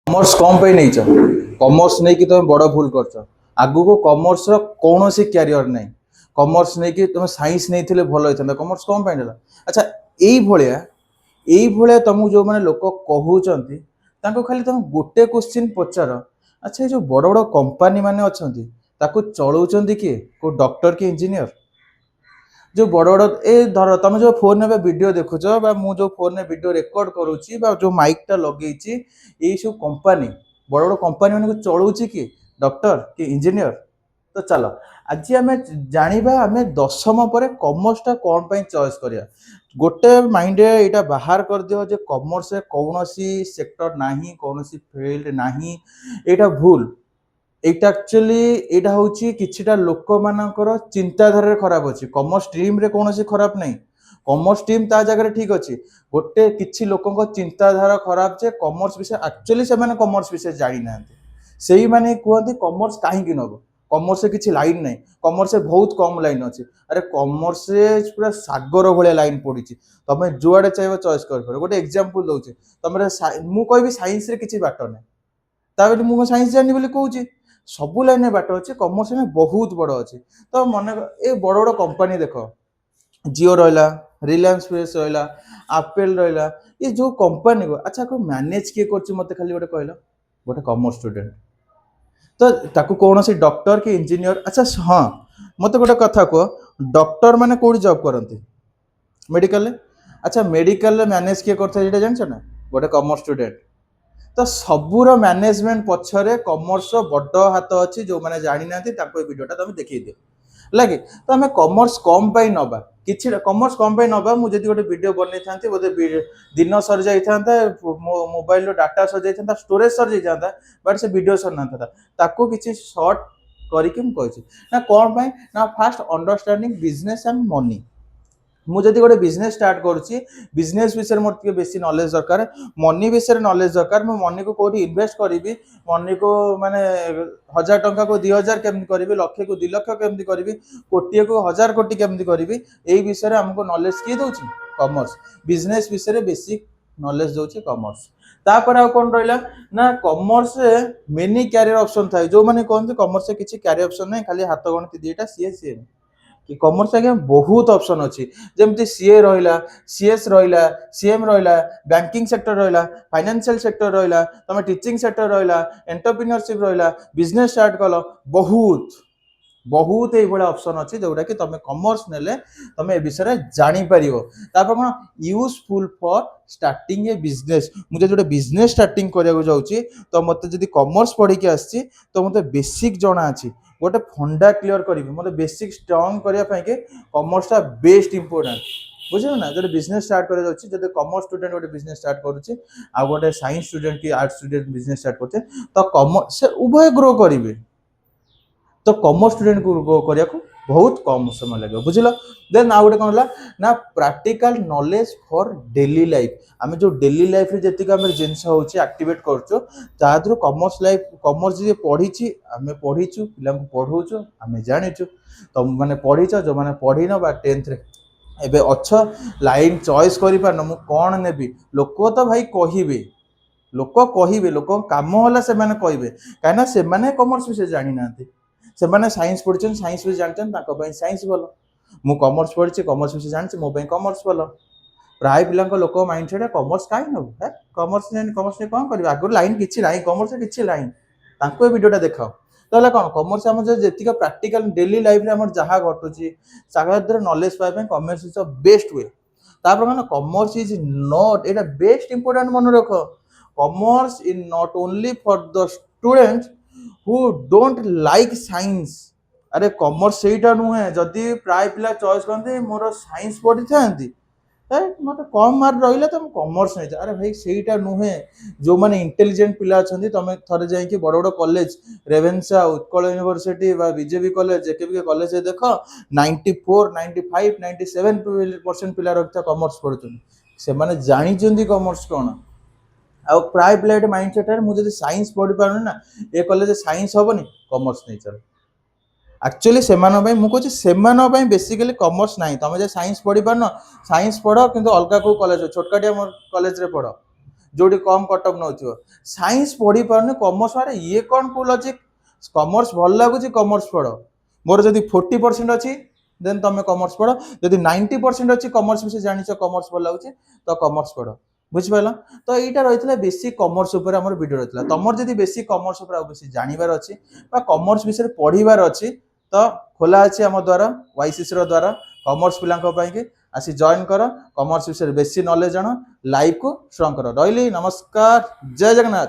Commerce कौन पे नहीं कमर्स नहीं कि तुम बड़ भूल कर आगु को कमर्स कौन सी क्यारियर नहीं कमर्स नहीं कि तुम साइंस नहीं थे भल होता कमर्स कौन पे नेला अच्छा यही तुमको जो मैंने लोक कहते खाली तुम गोटे क्वेश्चन पचार अच्छा ये जो बड़ बड़ कंपनी माने अच्छा चलाऊँ किए को डॉक्टर कि इंजीनियर जो बड़ बड़ ए धर तुम जो फोन में वीडियो देखुच मु जो फोन में वीडियो रेकर्ड करुच्ची जो माइकटा लगे ये सब कंपनी बड़ बड़ कंपनी मान चलाऊँ कि डॉक्टर कि इंजीनियर तो चलो आज आम जाना आम दशम पर कमर्सटा कौन पर चॉइस करिया गोटे माइंड यहाँ बाहर कर दियो जे कमर्स कौन सी सेक्टर ना कौन सी फील्ड ना यहाँ भूल এইটা একচুয়ালি এটা হচ্ছে কিছুটা লোকমানଙ୍କର চিন্তাধারা খরাপ ଅଛି কমর্স স্ট্রিম রে কোনসি খরাপ নাই কমর্স স্ট্রিম তা জায়গায় ঠিক ଅଛି গোটে কিছু লোকଙ୍କ চিন্তাধারা খরাপ যে কমর্স বিষয় একচুয়ালি ସେମାନେ কমর্স বিষয় জানি নাহাନ୍ତି সেই মানে কুহନ୍ତି কমর্স কাহিকি নব কমর্সে কিছু লাইন নাই কমর্সে বহুত কম লাইন আছে আরে কমর্সে পুরা সাগর ভলিয়া লাইন পড়িছি তুমি যুয়াড়ে চাইব চয়েস করপার গোটে এক্সাম্পল দଉଛି তুমি মু কইবি সাইন্স রে কিছু বাট নাই তাহলে মু সাইন্স জানি বলে কହୁଛି सबू लाइन बाट अच्छे कमर्स में बहुत बड़ अच्छे तो मन ये बड़ बड़ कंपनी देख जियो रहा रिलायंस फ्रेश रहा एप्पल रहा ये जो कंपनी को अच्छा को मैनेज किए कर मत खाली गोटे कहल गोटे कमर्स स्टूडेंट तो ताकू कौन सी डॉक्टर कि इंजीनियर अच्छा हाँ मत गोटे कथा कह डॉक्टर मैंने कौट जॉब करती मेडिकल अच्छा मेडिकल मैनेज किए कर जान ना गोटे कमर्स स्टूडेंट तो सबूर मैनेजमेंट पछरे कमर्स बड़ हाथ अच्छी जो मैंने जानी ना वीडियोटा तुम देखी दियो लगे तो आम कमर्स कम पाई नवा कि कमर्स कम पाई नवा मुझे गोटे वीडियो बनई था बोधे दिन सर जाता मोबाइल डाटा सर जाता स्टोरेज सर जाता बट से वीडियो सर ना था किसी सर्ट करके ना कौन पाई ना fast understanding business and money मुझे गोटे बिजनेस स्टार्ट करुच्ची बिजनेस विषय मोर बेसी नॉलेज दरकार मनी विषय नॉलेज दरकार मैं मनी को कौटी इन्वेस्ट करी मनी को माने 1000 टंका को 2000 केमती करी लक्षे को 2 लाख केमती करी कोटी को 1000 कोटी केमती करी यही विषय हमको नॉलेज किए दौर कमर्स बिजनेस विषय बेसिक नॉलेज दौर कमर्स तापर आ कौन रहा ना कमर्स मेनी कैरियर ऑप्शन था जो मैंने कहते कमर्स किसी कैरियर ऑप्शन नहीं खाली हाथ गणती दीटा सी कि कमर्स आज्ञा बहुत ऑप्शन अच्छी जमती सीए रहा सीएस रहा सीएम रहा बैंकिंग सेक्टर रहा फाइनेंशियल सेक्टर रहा तुम टीचिंग सेक्टर रहा एंटरप्रेन्योरशिप रहा बिजनेस स्टार्ट कल बहुत बहुत ये ऑप्शन अच्छी जोटा कि तुम कमर्स नेले तुम ए विषय जापर कौन useful for starting A business मुझे जो बिजनेस स्टार्टिंग करने जाऊँगी तो मत जब कमर्स पढ़ी आसी तो मत बेसिक जना अच्छी गोटे फंडा क्लीयर करी मतलब बेसिक स्ट्रंग करने कमर्सटा बेस्ट इंपोर्टेंट बुझे ना जो बिजनेस स्टार्ट कर जब कमर्स स्टूडेंट गोटे बिजनेस स्टार्ट करुच्चे आ गोटे साइंस स्टूडेंट कि आर्ट्स स्टूडेंट बिजनेस स्टार्ट करते तो कमर्स से उभय ग्रो करेंगे तो कमर्स स्टूडेंट को ग्रो करने को बहुत कम समय लगे बुझल देन आ गए कौन ना practical knowledge for daily life आम जो डेली लाइफ रे जी आम जिनस एक्टिवेट करूँ कमर्स लाइफ कमर्स जी पढ़ी आम पढ़ीचु पिला पढ़ाऊँ आम जाचु तुम मैंने पढ़ीच जो मैंने पढ़ी न 10th रे एबे अच्छा लाइन चॉइस कर मु कौन नेबी लोक तो भाई कहे लोक काम होला से माने कहबे कहीं से माने कमर्स विषय जानी ना से माने साइंस पढ़ी साइंस भी जानते साइंस भल मु कमर्स पढ़ी कमर्स विषय जानते मो कमर्स भल प्राय पिला लोक माइंड सेट कमर्स कहीं नब है कमर्स कमर्स कौन कर आगे लाइन किसी ना कमर्स किसी लाइन वीडियोटा देखाओ तो कौन कमर्स आम जी प्राक्टिकल डेली लाइफ में जहाँ घटुची नॉलेज पाइबा commerce is the best way तापर कौन कमर्स इज नॉट एटा बेस्ट इंपोर्टेंट मन रख commerce is not only for the students who don't like science अरे कमर्स सेटा नुहे जदि प्राय पिला चॉइस करते मोर साइंस पढ़ी था मत कम मार्क रहा तो कमर्स नहीं अरे भाई सेटा नुहे जो मैंने इंटेलिजेंट पिला अच्छा तुम थे जाकि बड़ बड़ college Ravenshaw Utkal university BJP college JKB college देख 94 95 97% पिला रखता कमर्स पढ़ुं से जानी कमर्स कौन आ प्राय पिला माइंड सेट है मुझे साइंस पढ़ी पार ना ए कॉलेज साइंस हेनी कमर्स नहीं चल एक्चुअली से मुझे से बेसिकली कमर्स ना तुम जो साइंस पढ़ी पार न साइंस पढ़ कि अलग को कॉलेज छोटकाटिया कॉलेज रे पढ़ जोटी कम कटअप नौ साइंस पढ़ी पारे कॉमर्स मारे ये कौन को लॉजिक कॉमर्स भल लगुच कॉमर्स पढ़ मोर जदि 40% अच्छी देन तुम कॉमर्स पढ़ जदि 90% अच्छी कॉमर्स विषय जान कॉमर्स भल लगुच तो कॉमर्स पढ़ बुझिपाल तो यहाँ रही है बेसी कॉमर्स उपर आम वीडियो रही है तुम जब बेसी कॉमर्स उपर बेसी जानवर अच्छी कॉमर्स विषय पढ़ार अच्छी तो खोला अच्छी आम द्वारा वाईसीसी द्वारा कॉमर्स पिला आसी जॉइन कर कॉमर्स विषय बेसी नॉलेज जान लाइफ को स्ट्रॉन्ग कर रही नमस्कार जय जगन्नाथ।